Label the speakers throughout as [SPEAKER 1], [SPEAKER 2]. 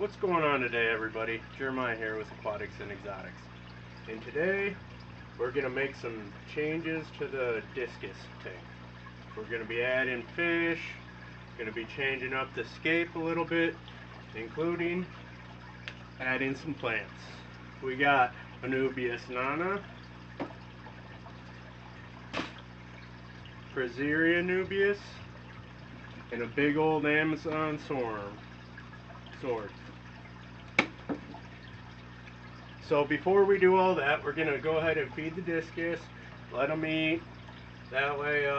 [SPEAKER 1] What's going on today, everybody? Jeremiah here with Aquatics and Exotics. And today, we're going to make some changes to the Discus tank. We're going to be adding fish, going to be changing up the scape a little bit, including adding some plants. We got Anubias nana, Fraseria nubius, and a big old Amazon sword. So before we do all that, we're going to go ahead and feed the Discus, let them eat. That way,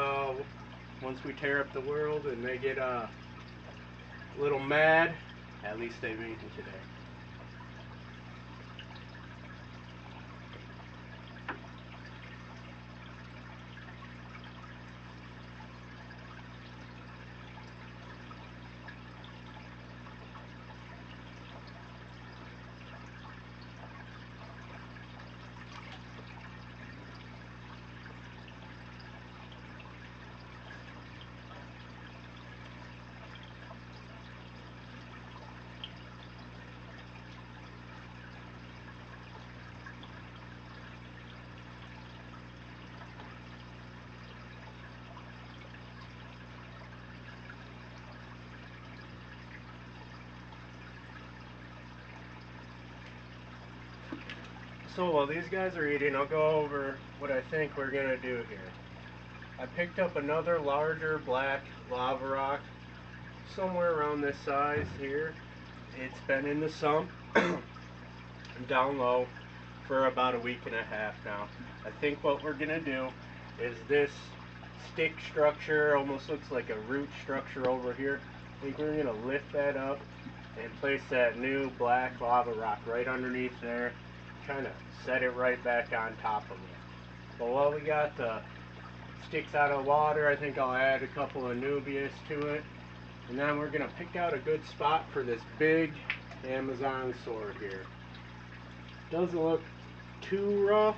[SPEAKER 1] once we tear up the world and they get a little mad, at least they've eaten today. So while these guys are eating, I'll go over what I think we're going to do here. I picked up another larger black lava rock, somewhere around this size here. It's been in the sump, down low, for about a week and a half now. I think what we're going to do is this stick structure, almost looks like a root structure over here. I think we're going to lift that up and place that new black lava rock right underneath there. Kind of set it right back on top of it. But while we got the sticks out of water, I think I'll add a couple of Nubius to it. And then we're going to pick out a good spot for this big Amazon sword here. Doesn't look too rough.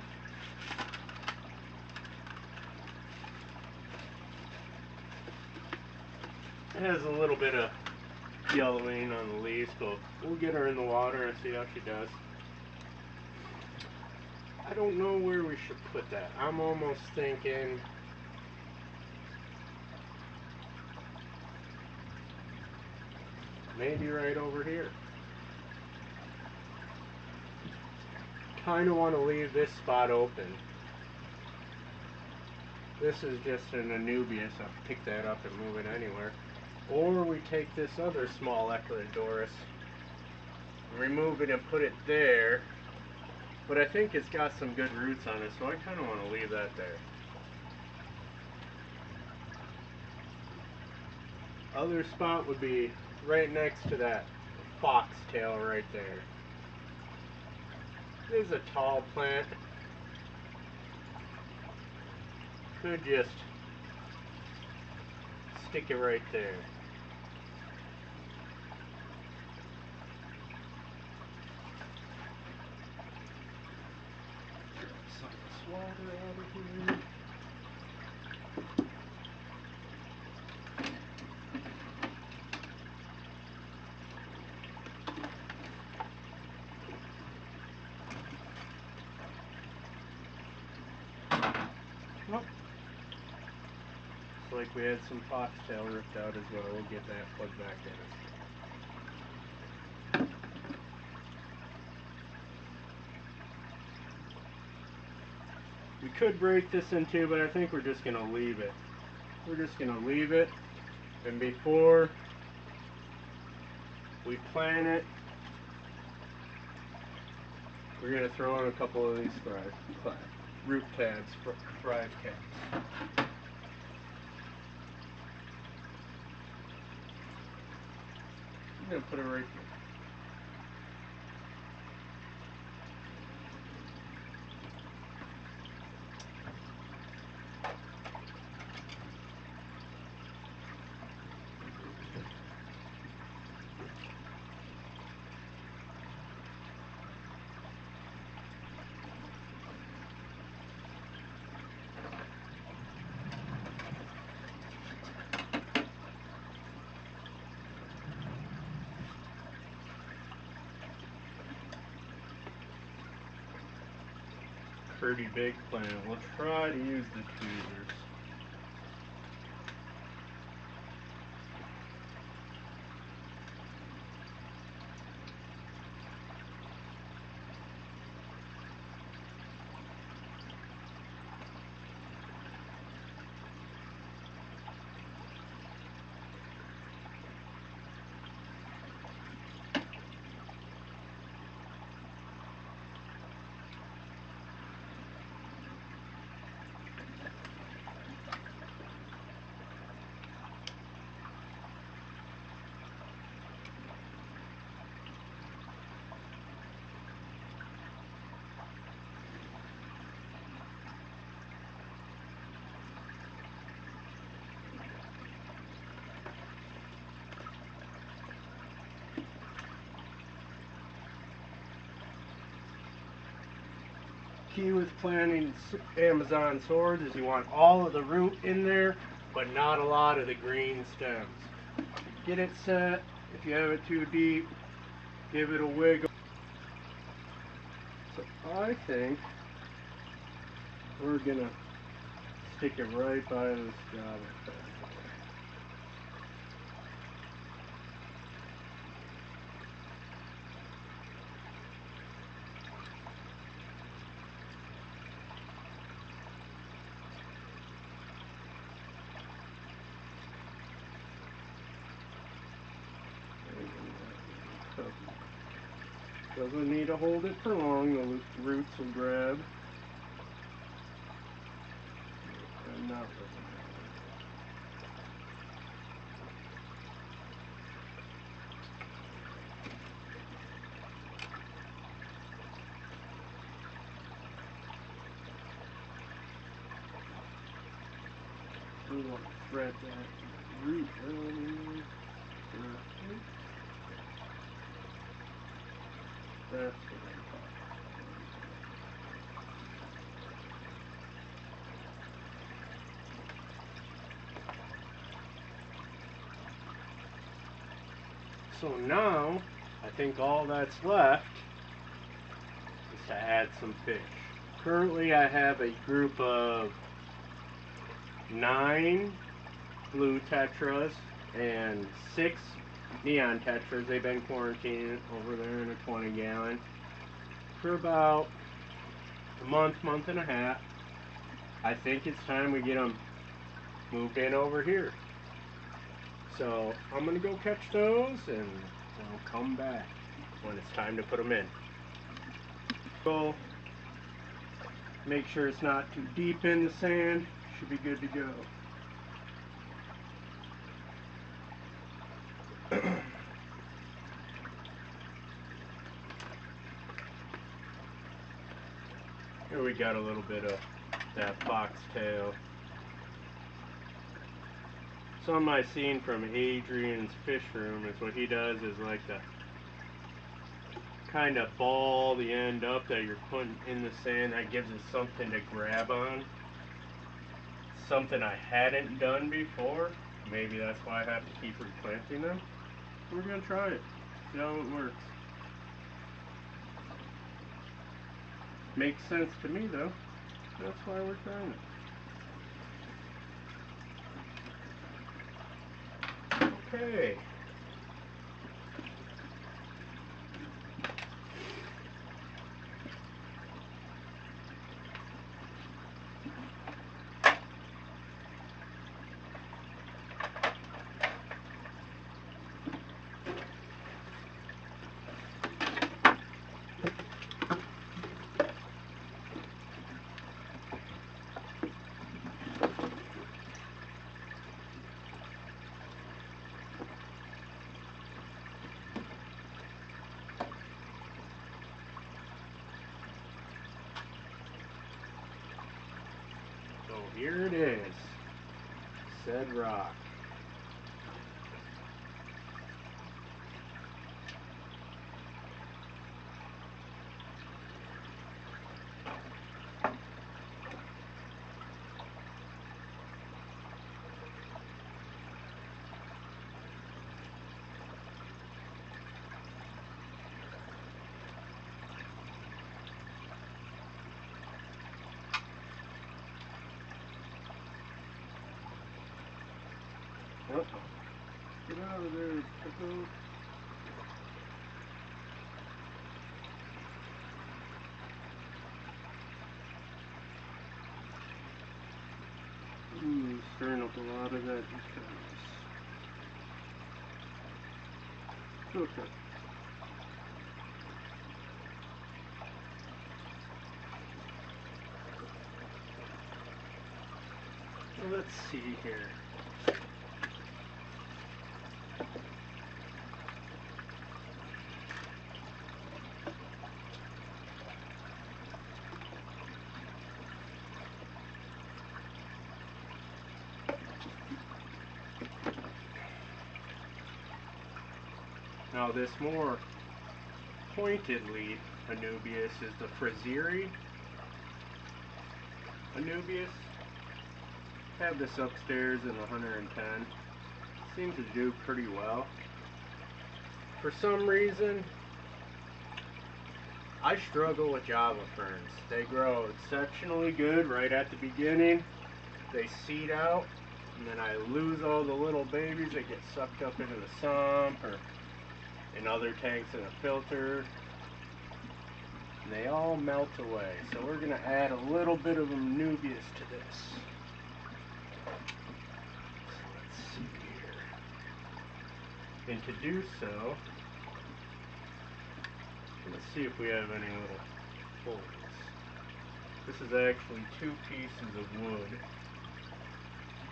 [SPEAKER 1] It has a little bit of yellowing on the leaves, but we'll get her in the water and see how she does. I don't know where we should put that. I'm almost thinking maybe right over here. Kind of want to leave this spot open. This is just an Anubias. I'll pick that up and move it anywhere. Or we take this other small Ecuadorus, remove it and put it there. But I think it's got some good roots on it, so I kind of want to leave that there. Other spot would be right next to that foxtail right there. This is a tall plant. Could just stick it right there. Water out of here. Oh. Looks like we had some foxtail ripped out as well. We'll get that plugged back in. We could break this in two, but I think we're just going to leave it. We're just going to leave it, and before we plant it, we're going to throw in a couple of these root tabs, fried caps. I'm going to put it right here. pretty big plant. We'll try to use the tweezers. Key with planting Amazon swords is you want all of the root in there, but not a lot of the green stems. Get it set. If you have it too deep, give it a wiggle. So I think we're gonna stick it right by this Java plant. Doesn't need to hold it for long, the roots will grab. And not we want to thread that root down in there. That's what I'm talking about. So now, I think all that's left is to add some fish. Currently I have a group of 9 blue tetras and 6 neon tetras. They've been quarantined over there in a 20-gallon for about a month and a half. I think it's time we get them moved in over here. So I'm gonna go catch those and I'll come back when it's time to put them in. So make sure it's not too deep in the sand. Should be good to go. Here we got a little bit of that foxtail. Some I've seen from Adrian's fish room is what he does is like to kind of ball the end up that you're putting in the sand. That gives us something to grab on. Something I hadn't done before. Maybe that's why I have to keep replanting them. We're going to try it. See how it works. Makes sense to me though. That's why we're trying it. Okay. Here it is, said rock. Oh, get out of there, Pickle. Ooh, stirring up a lot of that Discus. Okay. Let's see here. Now this more pointed leaf Anubias is the Frazieri Anubias. Have this upstairs in 110. Seems to do pretty well. For some reason, I struggle with Java ferns. They grow exceptionally good right at the beginning. They seed out, and then I lose all the little babies that get sucked up into the sump or in other tanks in a filter. And they all melt away. So we're going to add a little bit of Anubias to this. So let's see here. And to do so, let's see if we have any little holes. This is actually 2 pieces of wood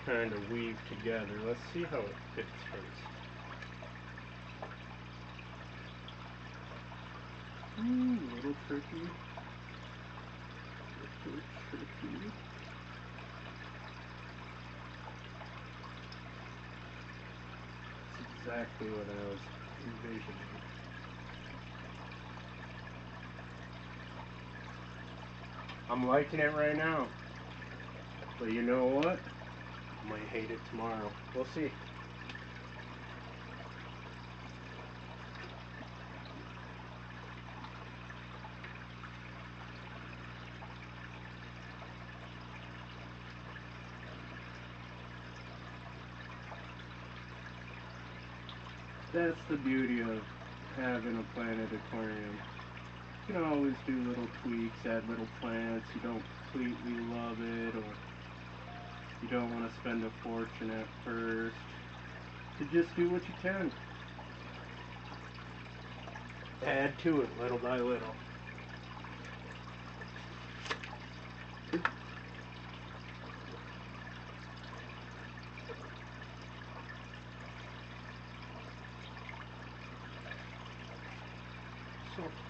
[SPEAKER 1] kind of weave together. Let's see how it fits first. A little tricky. Tricky. That's exactly what I was envisioning. I'm liking it right now. But you know what? I might hate it tomorrow. We'll see. That's the beauty of having a planted aquarium. You can always do little tweaks, add little plants. You don't completely love it, or you don't want to spend a fortune at first. You just do what you can. Add to it little by little.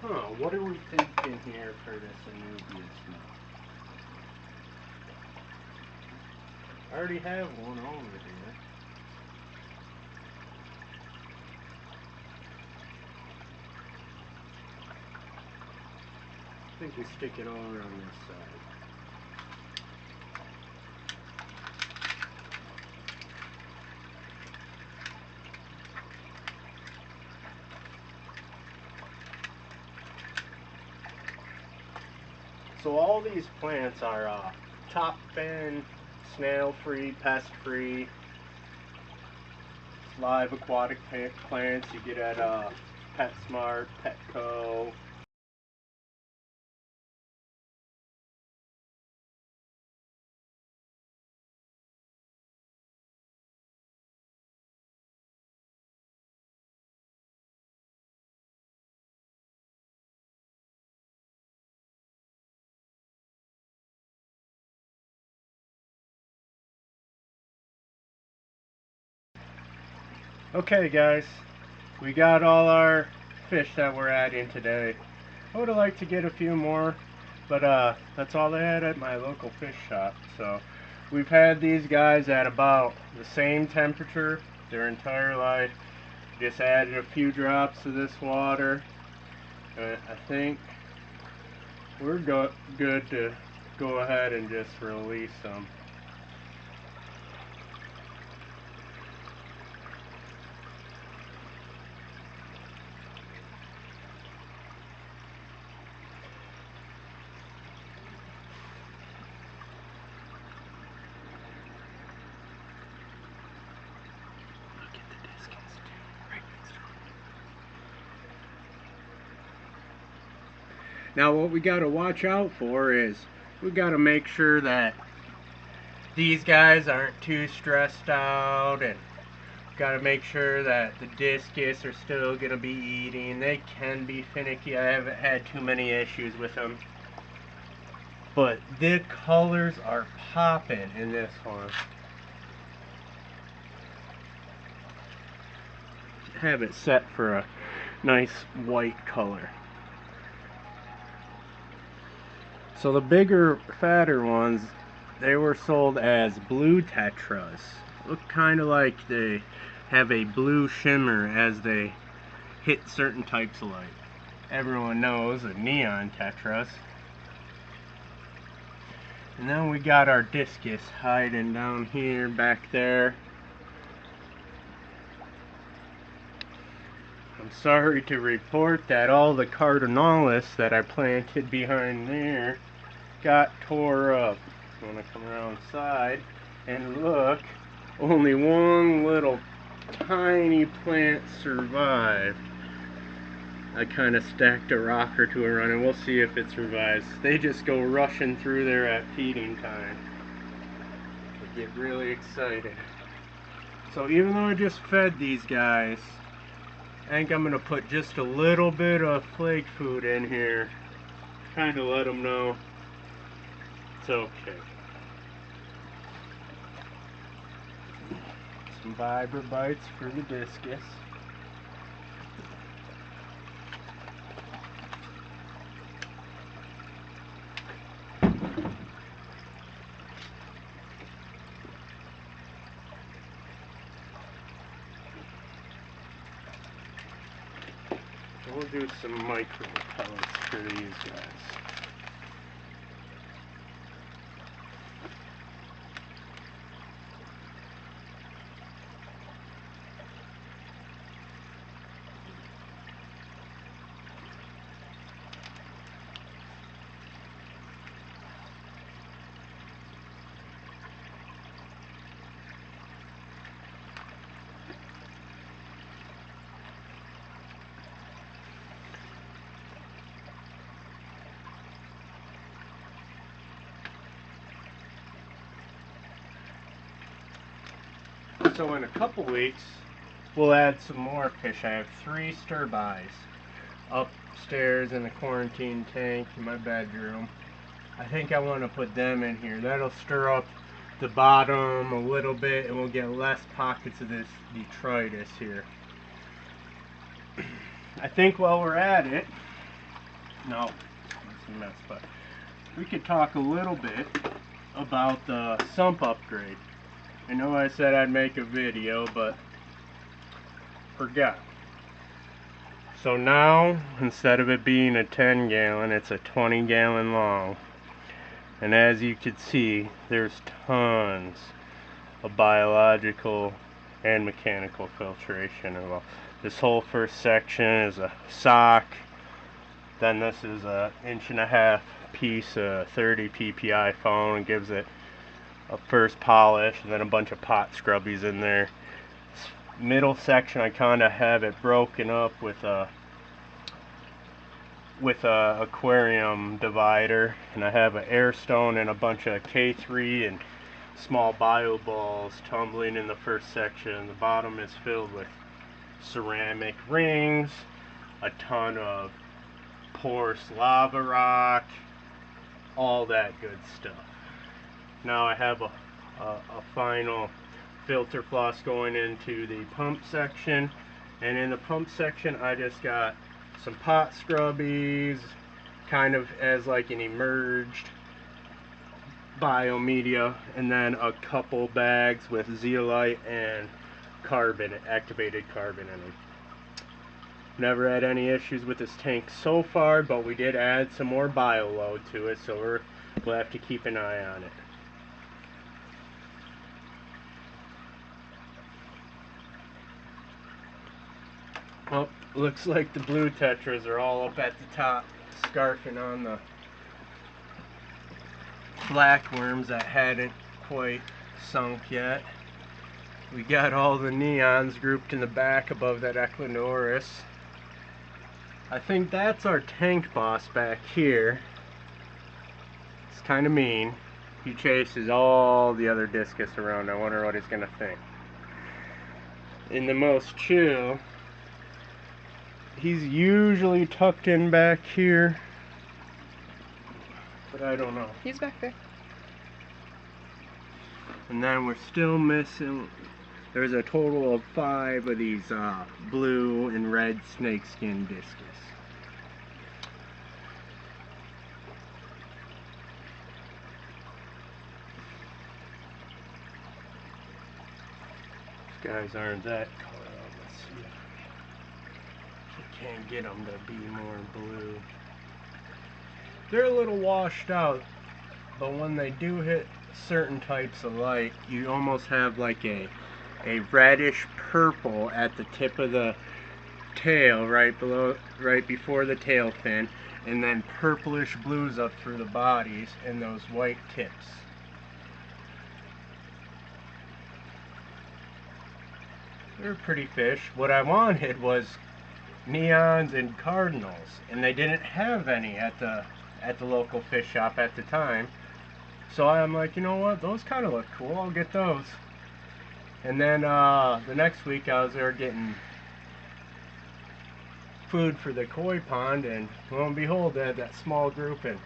[SPEAKER 1] So, what are we thinking here for this Anubias now? I already have one over here. I think we stick it all around this side. So all these plants are top fin, snail free, pest free, live aquatic plants you get at PetSmart, Petco. Okay guys, we got all our fish that we're adding today. I would have liked to get a few more, but that's all they had at my local fish shop. So we've had these guys at about the same temperature their entire life. Just added a few drops of this water. I think we're good to go ahead and just release them. Now what we got to watch out for is we got to make sure that these guys aren't too stressed out, and got to make sure that the Discus are still going to be eating. They can be finicky. I haven't had too many issues with them. But the colors are popping in this one. Have it set for a nice white color. So the bigger, fatter ones, they were sold as blue tetras. Look kind of like they have a blue shimmer as they hit certain types of light. Everyone knows the neon tetras. And then we got our Discus hiding down here, back there. I'm sorry to report that all the cardinalis that I planted behind there got tore up. I'm gonna come around side and look, only one little tiny plant survived. I kind of stacked a rock or two around, and we'll see if it survives. They just go rushing through there at feeding time. They get really excited. So even though I just fed these guys, I think I'm going to put just a little bit of flake food in here. Kind of let them know it's okay. Some Vibra bites for the Discus. We'll do some micro pellets for these guys. So in a couple weeks, we'll add some more fish. I have 3 stir-bys upstairs in the quarantine tank in my bedroom. I think I want to put them in here. That'll stir up the bottom a little bit, and we'll get less pockets of this detritus here. I think while we're at it, no, that's a mess, but we could talk a little bit about the sump upgrade. I know I said I'd make a video, but forgot. So now, instead of it being a 10 gallon, it's a 20 gallon long. And as you can see, there's tons of biological and mechanical filtration involved. This whole first section is a sock. Then this is a 1.5 inch piece of 30 PPI foam, and gives it a first polish, and then a bunch of pot scrubbies in there. This middle section, I kind of have it broken up with a aquarium divider, and I have an air stone and a bunch of K3 and small bio balls tumbling in the first section. The bottom is filled with ceramic rings, a ton of porous lava rock, all that good stuff. Now I have a final filter floss going into the pump section, and in the pump section I just got some pot scrubbies, kind of as like an emerged biomedia, and then a couple bags with zeolite and carbon, activated carbon in them. Never had any issues with this tank so far, but we did add some more bio load to it, so we'll have to keep an eye on it. Well, looks like the blue tetras are all up at the top, scarfing on the black worms that hadn't quite sunk yet. We got all the neons grouped in the back above that Equinoris. I think that's our tank boss back here. It's kind of mean. He chases all the other Discus around. I wonder what he's gonna think. In the most chill, he's usually tucked in back here, but I don't know.
[SPEAKER 2] He's back there.
[SPEAKER 1] And then we're still missing, there's a total of 5 of these blue and red snakeskin Discus. These guys aren't that color. Let's see. I can't get them to be more blue. They're a little washed out, but when they do hit certain types of light, you almost have like a reddish purple at the tip of the tail, right before the tail fin, and then purplish blues up through the bodies and those white tips. They're pretty fish. What I wanted was neons and cardinals, and they didn't have any at the local fish shop at the time. So I'm like, you know what, those kind of look cool, I'll get those. And then the next week I was there getting food for the koi pond, and lo and behold, they had that small grouping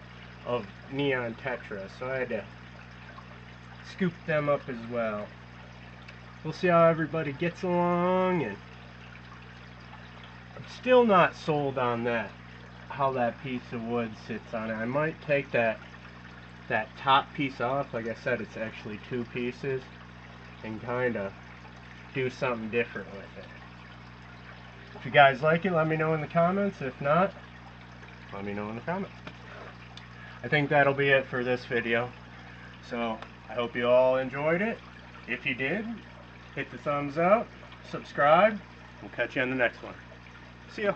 [SPEAKER 1] of neon tetras, so I had to scoop them up as well. We'll see how everybody gets along, and I'm still not sold on that, how that piece of wood sits on it. I might take that top piece off. Like I said, it's actually 2 pieces, and kind of do something different with it. If you guys like it, let me know in the comments. If not, let me know in the comments. I think that'll be it for this video. So I hope you all enjoyed it. If you did, hit the thumbs up, subscribe. We'll catch you on the next one. See ya.